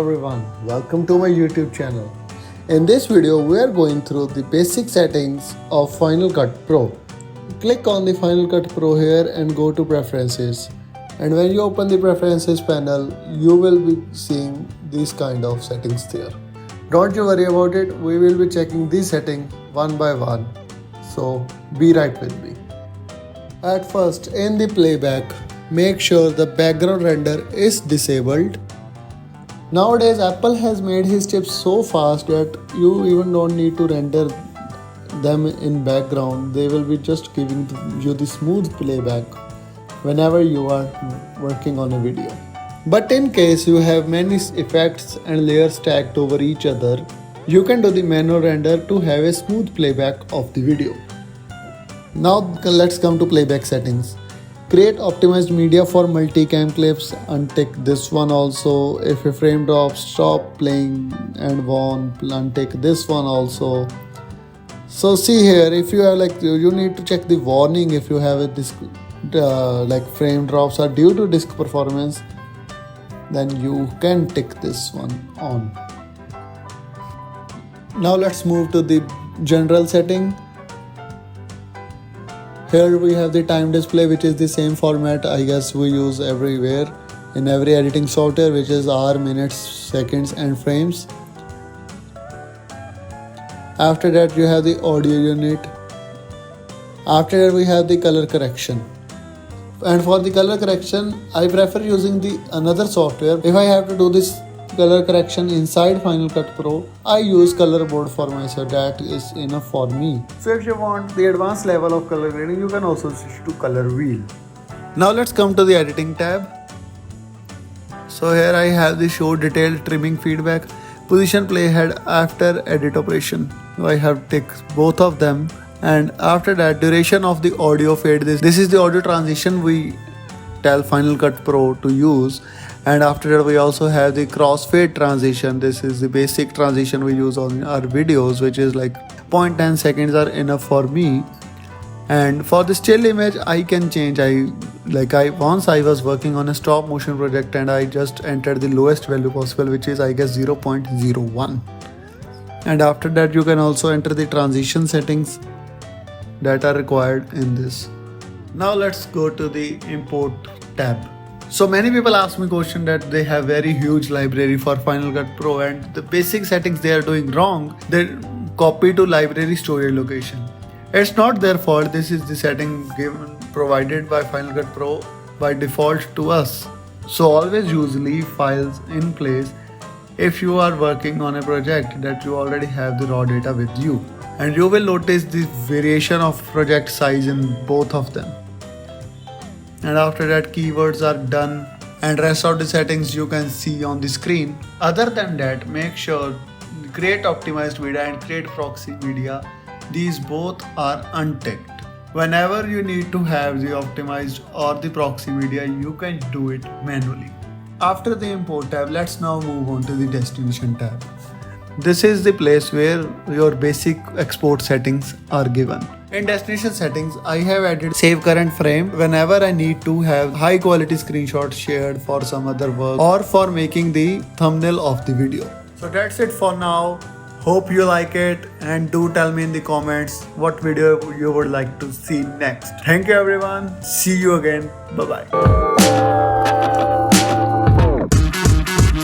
everyone, welcome to my YouTube channel. In this video we are going through the basic settings of Final Cut Pro. Click on the Final Cut Pro here and go to preferences, and when you open the preferences panel you will be seeing these kind of settings there. Don't you worry about it, we will be checking these settings one by one, so be right with me. At first, in the playback, make sure the background render is disabled. Nowadays Apple has made his chips so fast that you even don't need to render them in background. They will be just giving you the smooth playback whenever you are working on a video. But in case you have many effects and layers stacked over each other, you can do the manual render to have a smooth playback of the video. Now let's come to playback settings. Create optimized media for multicam clips, untick this one also. If a frame drops, stop playing and untick this one also. So see here, if you have you need to check the warning if you have a disk frame drops are due to disk performance, then you can tick this one on. Now let's move to the general setting. Here we have the time display, which is the same format I guess we use everywhere in every editing software, which is hour, minutes, seconds and frames. After that you have the audio unit. After that we have the color correction. And for the color correction I prefer using the another software. If I have to do this color correction inside Final Cut Pro, I use color board for myself. That is enough for me. So if you want the advanced level of color grading, you can also switch to color wheel. Now let's come to the editing tab. So here I have the show detailed trimming feedback, position playhead after edit operation. I have ticked both of them, and after that duration of the audio fade. This is the audio transition we tell Final Cut Pro to use. And after that we also have the crossfade transition. This is the basic transition we use on our videos, which is like 0.10 seconds are enough for me. And for the still image I can change. Once I was working on a stop motion project and I just entered the lowest value possible, which is I guess 0.01. and after that you can also enter the transition settings that are required in this. Now let's go to the import tab. So many people ask me question that they have very huge library for Final Cut Pro and the basic settings they are doing wrong. They copy to library storage location. It's not their fault. This is the setting provided by Final Cut Pro by default to us. So always use leave files in place if you are working on a project that you already have the raw data with you. And you will notice the variation of project size in both of them. And after that keywords are done and rest of the settings you can see on the screen. Other than that, make sure create optimized media and create proxy media. These both are unticked. Whenever you need to have the optimized or the proxy media, you can do it manually. After the import tab, let's now move on to the destination tab. This is the place where your basic export settings are given. In destination settings, I have added save current frame whenever I need to have high quality screenshots shared for some other work or for making the thumbnail of the video. So that's it for now. Hope you like it and do tell me in the comments what video you would like to see next. Thank you everyone. See you again. Bye bye.